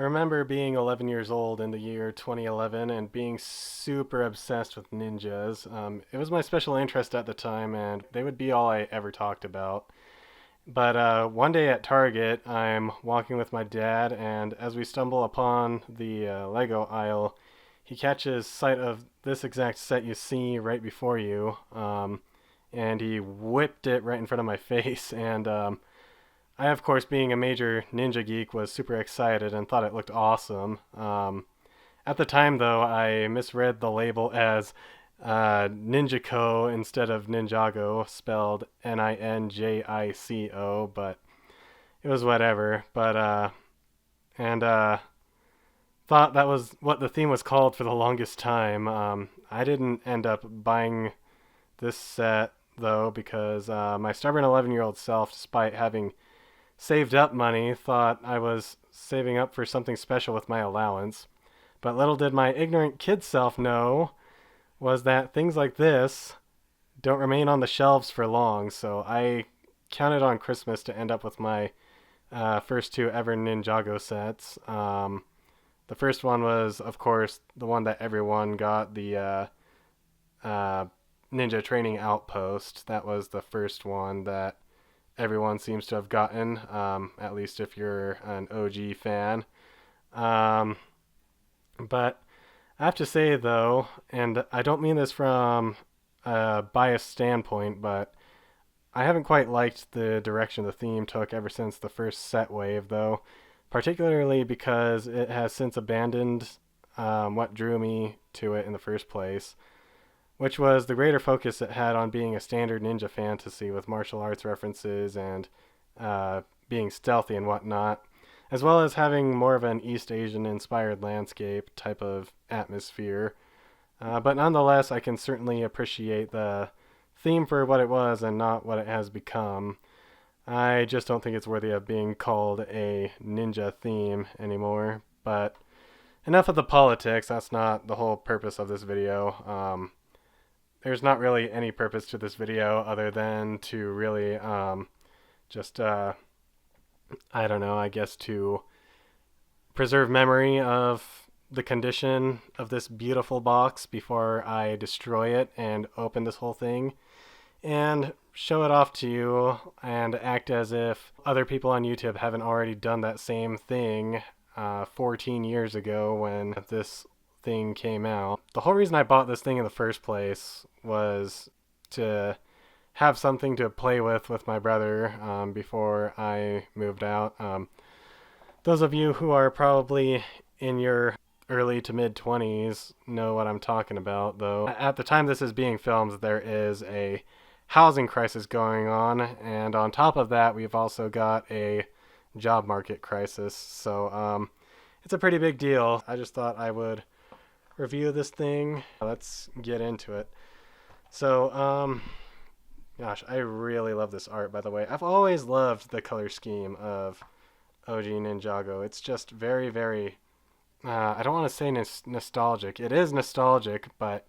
I remember being 11 years old in the year 2011 and being super obsessed with ninjas. It was my special interest at the time, and they would be all I ever talked about. But one day at Target, I'm walking with my dad, and as we stumble upon the Lego aisle, he catches sight of this exact set you see right before you, and he whipped it right in front of my face. And I, of course, being a major ninja geek, was super excited and thought it looked awesome. At the time, though, I misread the label as Ninjago instead of Ninjago, spelled Ninjico, but it was whatever. And thought that was what the theme was called for the longest time. I didn't end up buying this set, though, because my stubborn 11-year-old self, despite having saved up money, thought I was saving up for something special with my allowance. But little did my ignorant kid self know was that things like this don't remain on the shelves for long, so I counted on Christmas to end up with my first two ever Ninjago sets. The first one was, of course, the one that everyone got, the Ninja Training Outpost. That was the first one that everyone seems to have gotten, at least if you're an OG fan. Um, but I have to say, though, and I don't mean this from a biased standpoint, but I haven't quite liked the direction the theme took ever since the first set wave, though, particularly because it has since abandoned what drew me to it in the first place, which was the greater focus it had on being a standard ninja fantasy with martial arts references and being stealthy and whatnot, as well as having more of an East Asian inspired landscape type of atmosphere. But nonetheless, I can certainly appreciate the theme for what it was and not what it has become. I just don't think it's worthy of being called a ninja theme anymore. But enough of the politics. That's not the whole purpose of this video. There's not really any purpose to this video other than to really just, I don't know, I guess to preserve memory of the condition of this beautiful box before I destroy it and open this whole thing and show it off to you and act as if other people on YouTube haven't already done that same thing 14 years ago when this thing came out. The whole reason I bought this thing in the first place was to have something to play with my brother before I moved out. Those of you who are probably in your early to mid 20s know what I'm talking about, though. At the time this is being filmed, there is a housing crisis going on, and on top of that, we've also got a job market crisis. So it's a pretty big deal. I just thought I would review this thing. Let's get into it. So, gosh, I really love this art, by the way. I've always loved the color scheme of OG Ninjago. It's just very, very, I don't want to say nostalgic. It is nostalgic, but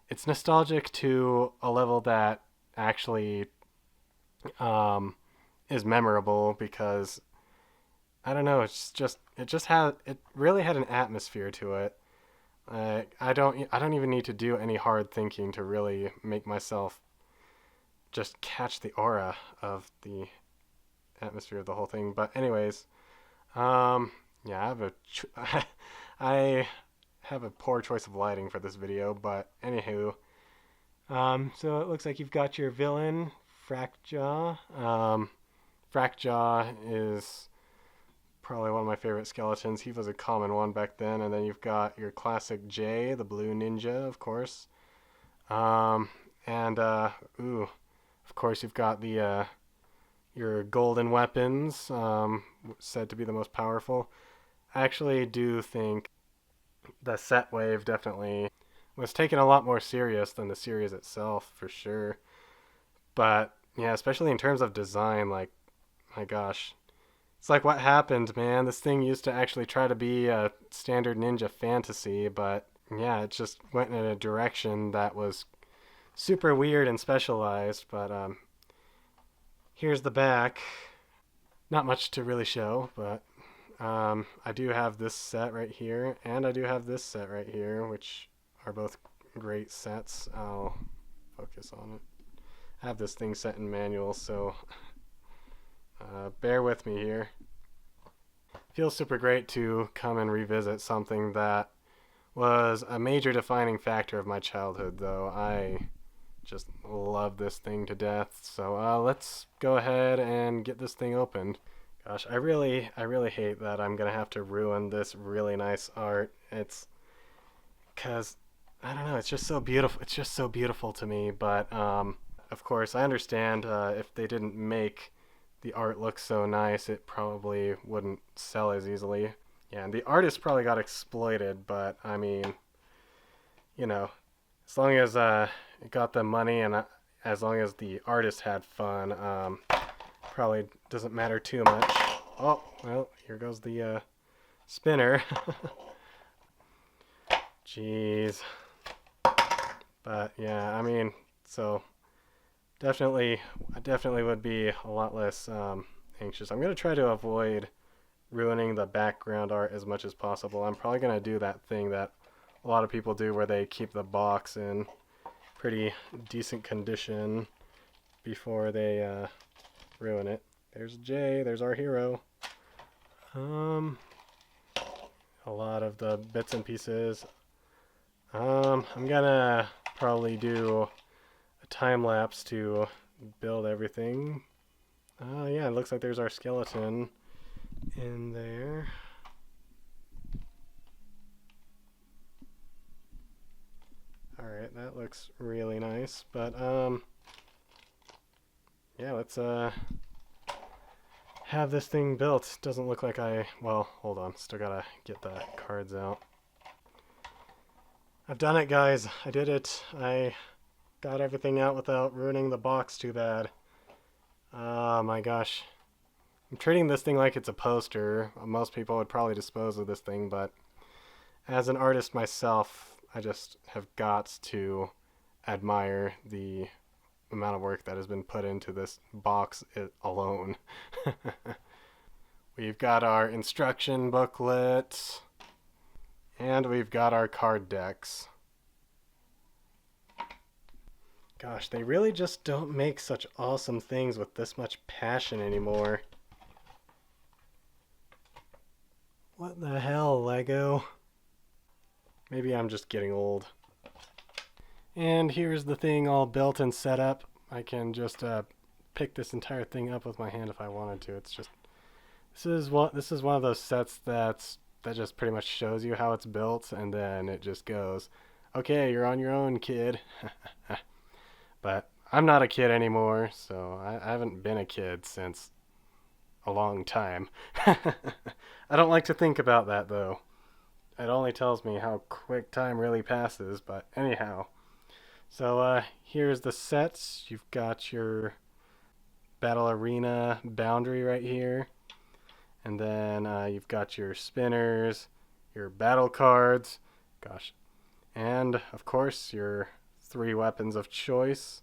it's nostalgic to a level that actually is memorable because, I don't know, it really had an atmosphere to it. I don't even need to do any hard thinking to really make myself just catch the aura of the atmosphere of the whole thing. But anyways, yeah, I have a poor choice of lighting for this video, but anywho, so it looks like you've got your villain, Frackjaw. Frackjaw is probably one of my favorite skeletons. He was a common one back then. And then you've got your classic Jay, the blue ninja, of course. Of course you've got the your golden weapons, said to be the most powerful. I actually do think the set wave definitely was taken a lot more serious than the series itself, for sure. But yeah, especially in terms of design, like, my gosh. It's like, what happened, man? This thing used to actually try to be a standard ninja fantasy, but yeah, it just went in a direction that was super weird and specialized. But here's the back. Not much to really show, but I do have this set right here, and I do have this set right here, which are both great sets. I'll focus on it. I have this thing set in manual, so bear with me here. Feels super great to come and revisit something that was a major defining factor of my childhood, though. I just love this thing to death. So let's go ahead and get this thing opened. Gosh, I really hate that I'm gonna have to ruin this really nice art. It's because I don't know. It's just so beautiful. It's just so beautiful to me. But of course, I understand if they didn't make the art look so nice, it probably wouldn't sell as easily. Yeah, and the artist probably got exploited. But I mean, you know, as long as it got the money and as long as the artist had fun, probably doesn't matter too much. Oh, well, here goes the spinner. Jeez. But yeah, I mean, so I definitely would be a lot less anxious. I'm gonna try to avoid ruining the background art as much as possible. I'm probably gonna do that thing that a lot of people do where they keep the box in pretty decent condition before they ruin it. There's Jay, there's our hero. A lot of the bits and pieces. I'm gonna probably do a time lapse to build everything. Yeah, it looks like there's our skeleton in there. Alright, that looks really nice, but yeah, let's have this thing built. Doesn't look like well, hold on, still gotta get the cards out. I've done it, guys. I did it. I got everything out without ruining the box too bad. Oh my gosh. I'm treating this thing like it's a poster. Most people would probably dispose of this thing, but as an artist myself, I just have got to admire the amount of work that has been put into this box alone. We've got our instruction booklet, and we've got our card decks. Gosh, they really just don't make such awesome things with this much passion anymore. What the hell, Lego? Maybe I'm just getting old. And here's the thing all built and set up. I can just pick this entire thing up with my hand if I wanted to. It's just this is one of those sets that just pretty much shows you how it's built, and then it just goes, okay, you're on your own, kid. But I'm not a kid anymore, so I haven't been a kid since a long time. I don't like to think about that, though. It only tells me how quick time really passes, but anyhow. So here's the sets. You've got your battle arena boundary right here. And then you've got your spinners, your battle cards, gosh, and of course your 3 weapons of choice.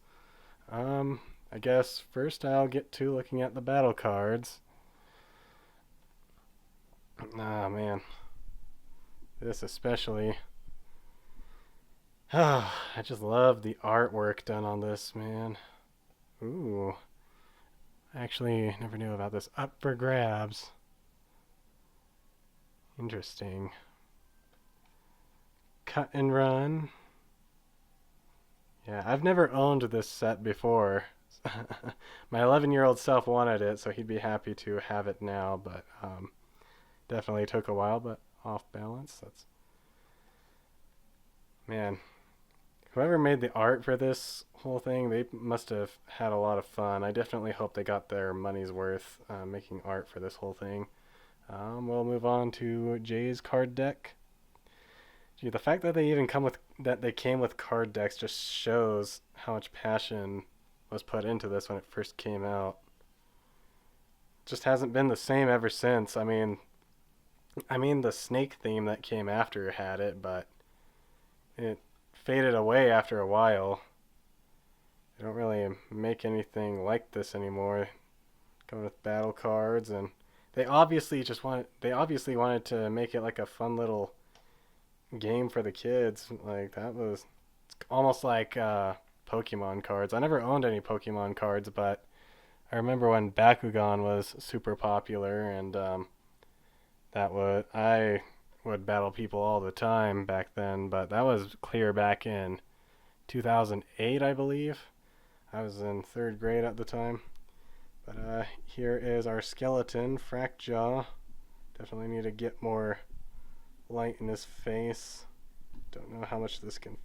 I guess first I'll get to looking at the battle cards. Ah, man. This especially. Oh, I just love the artwork done on this, man. Ooh. I actually never knew about this. Up for grabs. Interesting. Cut and run. Yeah, I've never owned this set before. My 11-year-old self wanted it, so he'd be happy to have it now, but definitely took a while, but off balance. That's man. Whoever made the art for this whole thing, they must have had a lot of fun. I definitely hope they got their money's worth making art for this whole thing. We'll move on to Jay's card deck. Gee, the fact that they came with card decks just shows how much passion was put into this when it first came out. Just hasn't been the same ever since. I mean the snake theme that came after had it, but it faded away after a while. They don't really make anything like this anymore. Coming with battle cards, and they obviously wanted to make it like a fun little game for the kids. Like that was almost like Pokemon cards. I never owned any Pokemon cards, but I remember when Bakugan was super popular, and I would battle people all the time back then. But that was clear back in 2008, I believe. I was in third grade at the time. But here is our skeleton, Frackjaw. Definitely need to get more light in his face. Don't know how much this can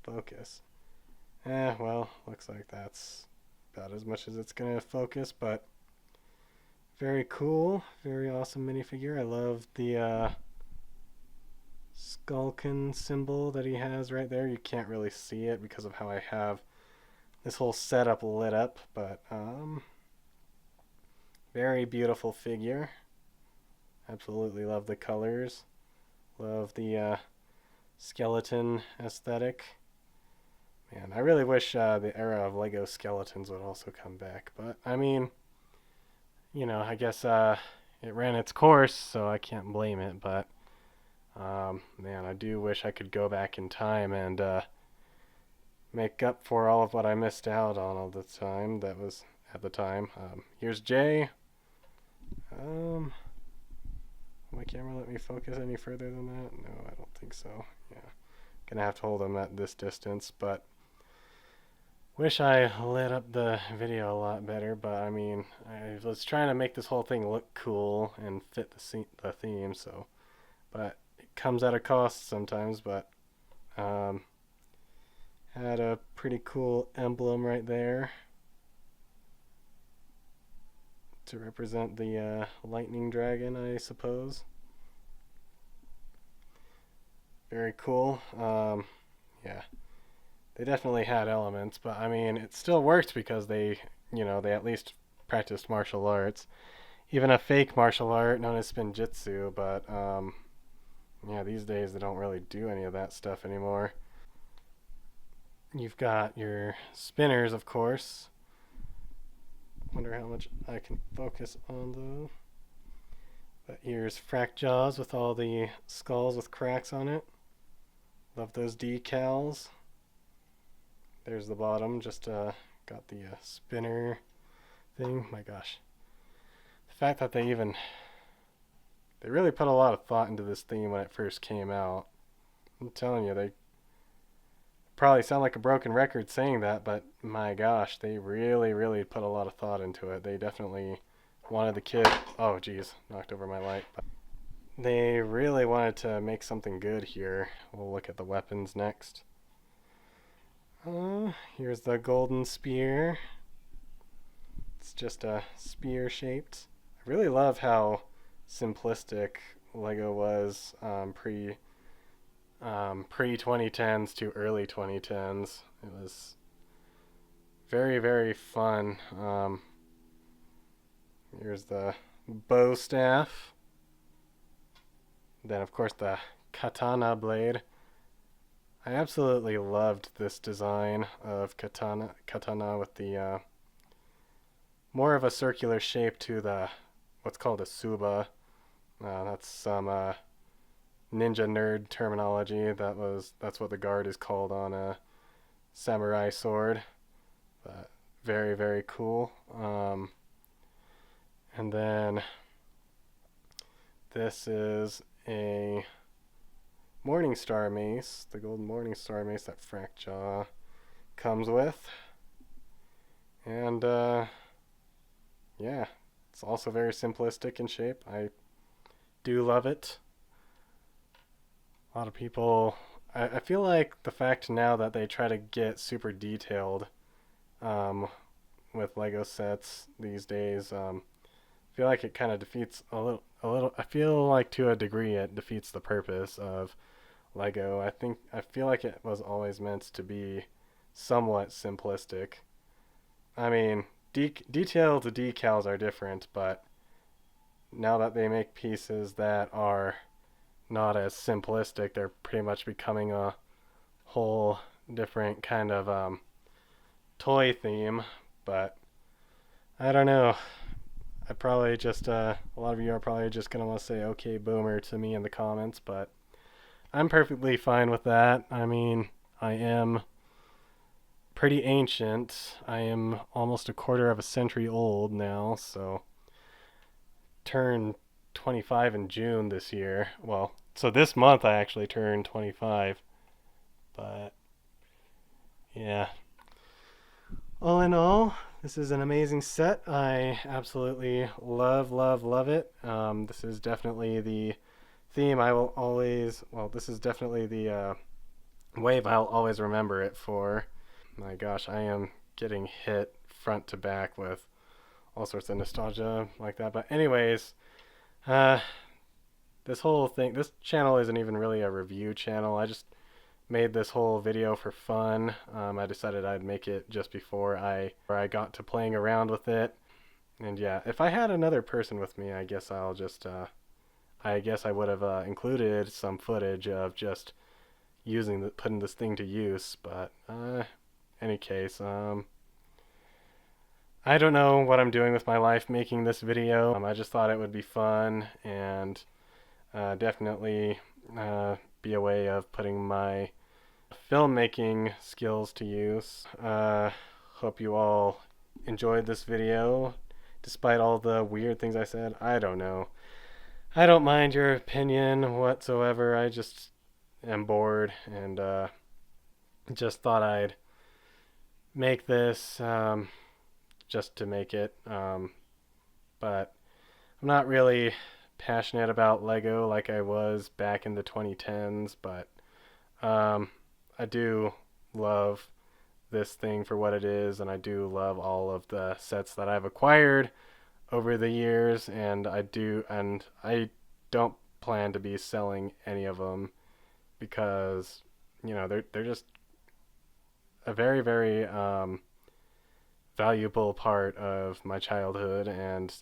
focus. Well, looks like that's about as much as it's gonna focus, but very cool, very awesome minifigure. I love the Skulkin symbol that he has right there. You can't really see it because of how I have this whole setup lit up, but very beautiful figure. Absolutely love the colors. Love the skeleton aesthetic. Man, I really wish the era of Lego skeletons would also come back. But, I mean, I guess it ran its course, so I can't blame it. But, man, I do wish I could go back in time and make up for all of what I missed out on all the time. That was at the time. Here's Jay. Will my camera let me focus any further than that? No, I don't think so. Yeah, gonna have to hold him at this distance, but wish I lit up the video a lot better. But I mean, I was trying to make this whole thing look cool and fit the theme. So, but it comes at a cost sometimes. But had a pretty cool emblem right there to represent the lightning dragon, I suppose. Very cool. Yeah, they definitely had elements, but I mean, it still worked because they at least practiced martial arts, even a fake martial art known as Spinjitzu. But yeah, these days they don't really do any of that stuff anymore. You've got your spinners, of course. Wonder how much I can focus on those. But here's Frack Jaws with all the skulls with cracks on it. Love those decals. There's the bottom. Just got the spinner thing. My gosh, the fact that they really put a lot of thought into this theme when it first came out. I'm telling you, they probably sound like a broken record saying that, but my gosh, they really, really put a lot of thought into it. They definitely wanted the kid. Oh, geez, knocked over my light. But they really wanted to make something good here. We'll look at the weapons next. Here's the golden spear. It's just a spear shaped. I really love how simplistic Lego was pre 2010s to early 2010s. It was very, very fun. Here's the bow staff. Then, of course, the katana blade. I absolutely loved this design of katana with the more of a circular shape to the what's called a suba. That's some ninja nerd terminology. That's what the guard is called on a samurai sword. But very, very cool. And then this is a Morning Star mace, the golden Morning Star mace that Frackjaw comes with. And yeah, it's also very simplistic in shape. I do love it. A lot of people, I feel like the fact now that they try to get super detailed with Lego sets these days, I feel like it kind of defeats I feel like to a degree it defeats the purpose of Lego. I feel like it was always meant to be somewhat simplistic. I mean, detailed decals are different, but now that they make pieces that are not as simplistic, they're pretty much becoming a whole different kind of toy theme. But I don't know. I probably just a lot of you are probably just gonna want to say "Okay, boomer" to me in the comments, but I'm perfectly fine with that. I mean, I am pretty ancient. I am almost a quarter of a century old now, so turned 25 in June this year. Well, so this month I actually turned 25, but yeah. All in all, this is an amazing set. I absolutely love, love, love it. This is definitely the theme I will always, well, this is definitely the wave I'll always remember it for. My gosh, I am getting hit front to back with all sorts of nostalgia like that. But anyways, uh, this whole thing, this channel isn't even really a review channel. I just made this whole video for fun. I decided I'd make it just before I got to playing around with it. And yeah, if I had another person with me, I guess I'll just I guess I would have included some footage of just putting this thing to use. But any case, I don't know what I'm doing with my life making this video. I just thought it would be fun and definitely be a way of putting my filmmaking skills to use. Hope you all enjoyed this video despite all the weird things I said. I don't know. I don't mind your opinion whatsoever. I just am bored and just thought I'd make this just to make it. But I'm not really passionate about Lego like I was back in the 2010s, but I do love this thing for what it is, and I do love all of the sets that I've acquired over the years, and I don't plan to be selling any of them because they're just a very, very valuable part of my childhood, and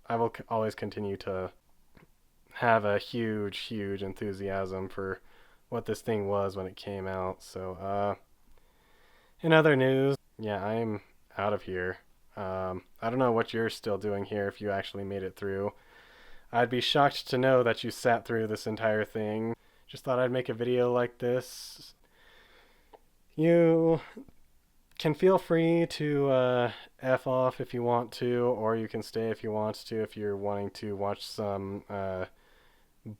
I will always continue to have a huge, huge enthusiasm for what this thing was when it came out. So, in other news, yeah, I'm out of here. I don't know what you're still doing here if you actually made it through. I'd be shocked to know that you sat through this entire thing. Just thought I'd make a video like this. You can feel free to F off if you want to, or you can stay if you want to, if you're wanting to watch some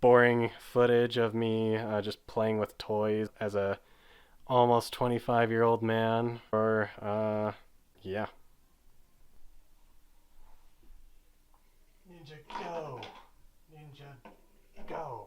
boring footage of me just playing with toys as a almost 25-year-old man. Or, yeah. Ninja, go! Ninja, go!